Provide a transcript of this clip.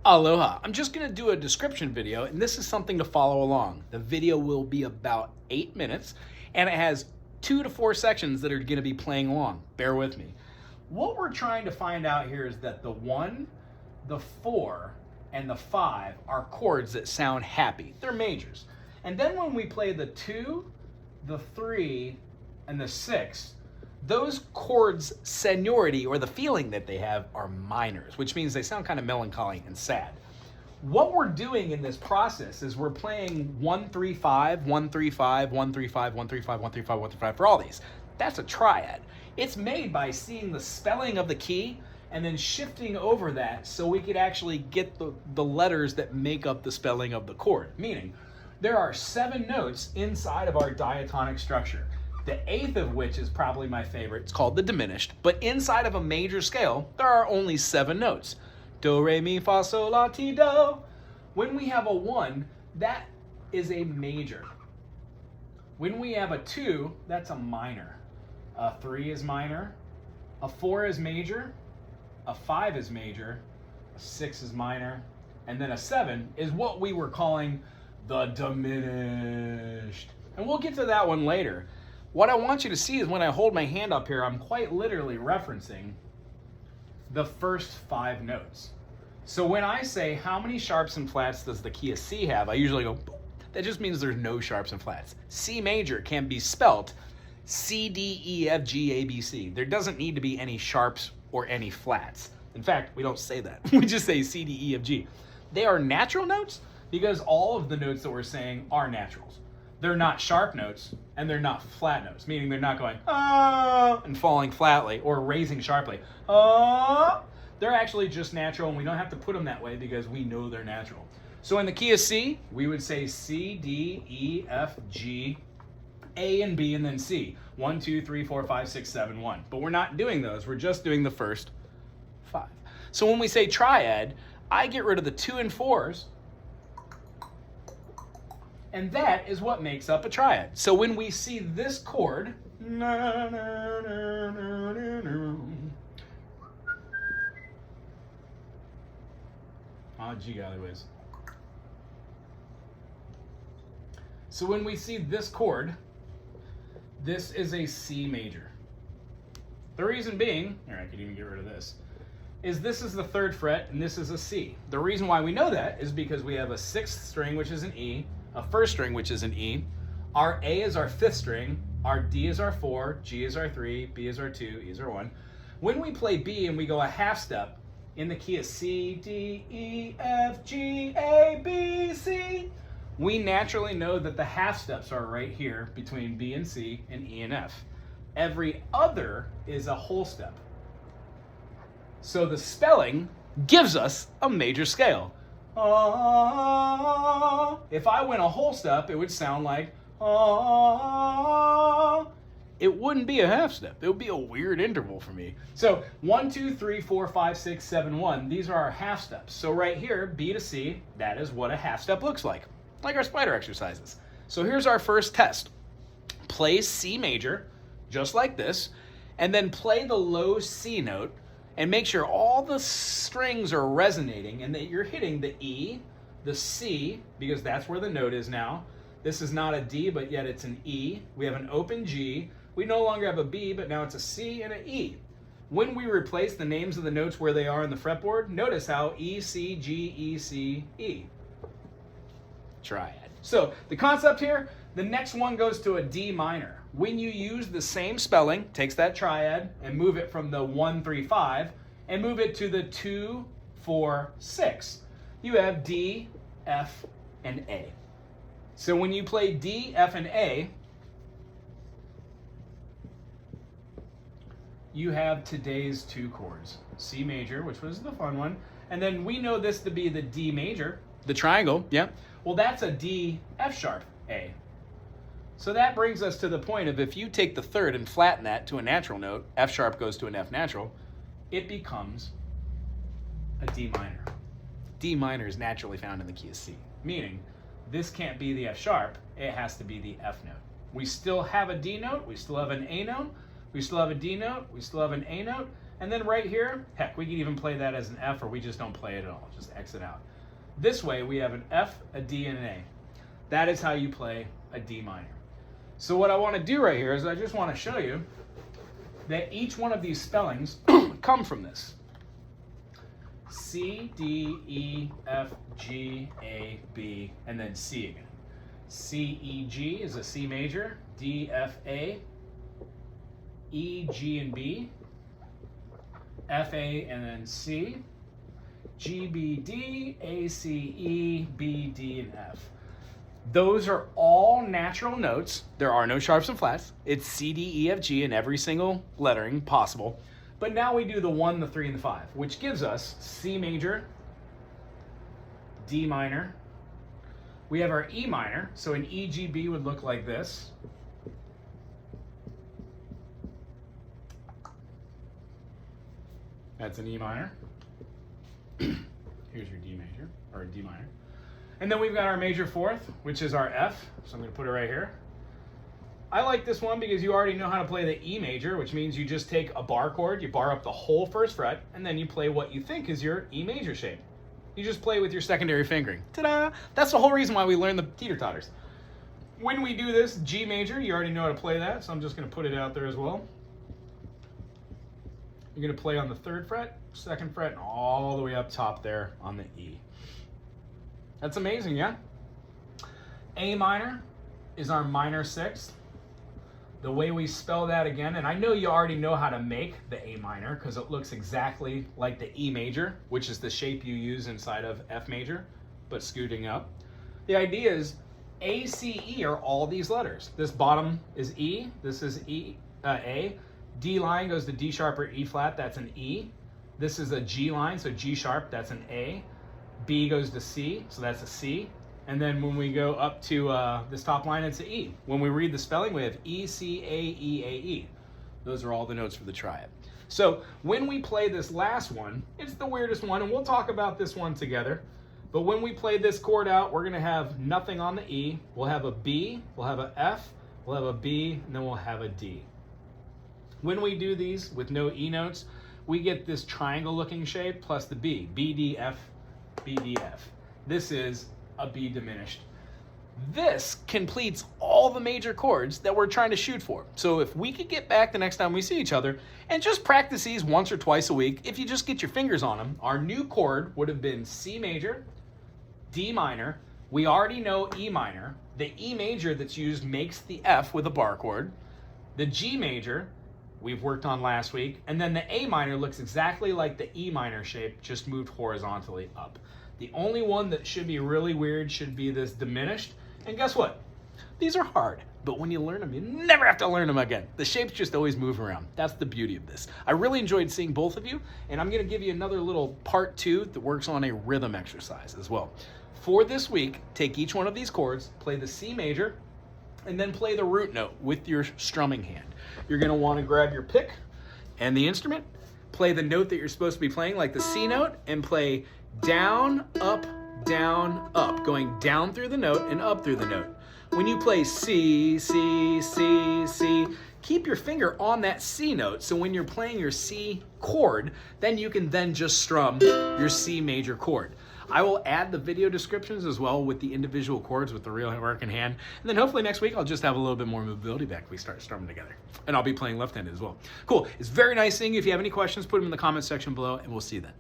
Aloha. I'm just going to do a description video, and this is something to follow along. The video will be about 8 minutes, and it has 2 to 4 sections that are going to be playing along. Bear with me. What we're trying to find out here is that the 1, the 4, and the 5 are chords that sound happy. They're majors. And then when we play the 2, the 3, and the 6, those chords' seniority, or the feeling that they have, are minors, which means they sound kind of melancholy and sad. What we're doing in this process is we're playing 1 3 5, 1 3 5, 1 3 5, 1 3 5, 1 3 5, 1 3 5 for all these. That's a triad. It's made by seeing the spelling of the key and then shifting over that so we could actually get the letters that make up the spelling of the chord. Meaning, there are 7 notes inside of our diatonic structure. The 8th of which is probably my favorite. It's called the diminished. But inside of a major scale, there are only 7 notes. Do, re, mi, fa, sol, la, ti, do. When we have a 1, that is a major. When we have a 2, that's a minor. A 3 is minor. A 4 is major. A 5 is major. A 6 is minor. And then a 7 is what we were calling the diminished. And we'll get to that one later. What I want you to see is when I hold my hand up here, I'm quite literally referencing the first 5 notes. So when I say how many sharps and flats does the key of C have, I usually go, that just means there's no sharps and flats. C major can be spelt C, D, E, F, G, A, B, C. There doesn't need to be any sharps or any flats. In fact, we don't say that. We just say C, D, E, F, G. They are natural notes because all of the notes that we're saying are naturals. They're not sharp notes, and they're not flat notes, meaning they're not going, ah, and falling flatly, or raising sharply. Ah. They're actually just natural, and we don't have to put them that way because we know they're natural. So in the key of C, we would say C, D, E, F, G, A, and B, and then C. 1, 2, 3, 4, 5, 6, 7, 1. But we're not doing those. We're just doing the first 5. So when we say triad, I get rid of the 2 and 4s, and that is what makes up a triad. So when we see this chord, G golly whiz. So when we see this chord, this is a C major. The reason being, here I could even get rid of this, is this is the 3rd fret and this is a C. The reason why we know that is because we have a 6th string, which is an E, a 1st string, which is an E. Our A is our 5th string. Our D is our 4. G is our 3. B is our 2. E is our 1. When we play B and we go a half step in the key of C, D, E, F, G, A, B, C, we naturally know that the half steps are right here between B and C and E and F. Every other is a whole step. So the spelling gives us a major scale. If I went a whole step, it would sound like it wouldn't be a half step. It would be a weird interval for me. So 1, 2, 3, 4, 5, 6, 7, 1. These are our half steps. So right here, B to C, that is what a half step looks like our spider exercises. So here's our first test. Play C major, just like this, and then play the low C note, and make sure all the strings are resonating and that you're hitting the E, the C, because that's where the note is now. This is not a D, but yet it's an E. We have an open G. We no longer have a B, but now it's a C and an E. When we replace the names of the notes where they are in the fretboard, notice how E, C, G, E, C, E. Triad. So the concept here, the next one goes to a D minor. When you use the same spelling, takes that triad and move it from the 1, 3, 5 and move it to the 2, 4, 6. You have D, F, and A. So when you play D, F, and A, you have today's 2 chords. C major, which was the fun one, and then we know this to be the D major, the triangle, yeah. Well, that's a D, F sharp, A. So that brings us to the point of if you take the 3rd and flatten that to a natural note, F sharp goes to an F natural, it becomes a D minor. D minor is naturally found in the key of C, meaning this can't be the F sharp, it has to be the F note. We still have a D note, we still have an A note, we still have a D note, we still have an A note, And then right here, heck, we could even play that as an F, or we just don't play it at all, just exit out. This way we have an F, a D, and an A. That is how you play a D minor. So what I want to do right here is I just want to show you that each one of these spellings come from this. C, D, E, F, G, A, B, and then C again. C, E, G is a C major, D, F, A, E, G, and B, F, A, and then C, G, B, D, A, C, E, B, D, and F. Those are all natural notes. There are no sharps and flats. It's C, D, E, F, G in every single lettering possible. But now we do the 1, the 3, and the 5, which gives us C major, D minor. We have our E minor, so an E, G, B would look like this. That's an E minor. Here's your D major, or D minor. And then we've got our major fourth, which is our F. So I'm going to put it right here. I like this one because you already know how to play the E major, which means you just take a bar chord, you bar up the whole first fret, and then you play what you think is your E major shape. You just play with your secondary fingering. Ta-da! That's the whole reason why we learn the teeter-totters. When we do this G major, you already know how to play that, so I'm just going to put it out there as well. You're going to play on the 3rd fret, 2nd fret, and all the way up top there on the E. That's amazing, yeah? A minor is our minor 6th. The way we spell that again, and I know you already know how to make the A minor because it looks exactly like the E major, which is the shape you use inside of F major, but scooting up. The idea is A, C, E are all these letters. This bottom is E, this is A. D line goes to D sharp or E flat, that's an E. This is a G line, so G sharp, that's an A. B goes to C, so that's a C. And then when we go up to this top line, it's an E. When we read the spelling, we have E, C, A, E, A, E. Those are all the notes for the triad. So when we play this last one, it's the weirdest one, and we'll talk about this one together. But when we play this chord out, we're gonna have nothing on the E. We'll have a B, we'll have a F, we'll have a B, and then we'll have a D. When we do these with no E notes, we get this triangle looking shape plus the B, B, D, F, B, D, F. This is a B diminished. This completes all the major chords that we're trying to shoot for. So if we could get back the next time we see each other and just practice these once or twice a week, if you just get your fingers on them, our new chord would have been C major, D minor. We already know E minor. The E major that's used makes the F with a bar chord. The G major we've worked on last week, and then the A minor looks exactly like the E minor shape, just moved horizontally up. The only one that should be really weird should be this diminished, and guess what? These are hard, but when you learn them, you never have to learn them again. The shapes just always move around. That's the beauty of this. I really enjoyed seeing both of you, and I'm gonna give you another little part 2 that works on a rhythm exercise as well. For this week, take each one of these chords, play the C major, and then play the root note with your strumming hand. You're gonna wanna grab your pick and the instrument, play the note that you're supposed to be playing, like the C note, and play down, up, going down through the note and up through the note. When you play C, C, C, C, keep your finger on that C note, so when you're playing your C chord, then you can then just strum your C major chord. I will add the video descriptions as well with the individual chords with the real working hand. And then hopefully next week I'll just have a little bit more mobility back if we start strumming together. And I'll be playing left-handed as well. Cool. It's very nice seeing you. If you have any questions, put them in the comment section below, and we'll see you then.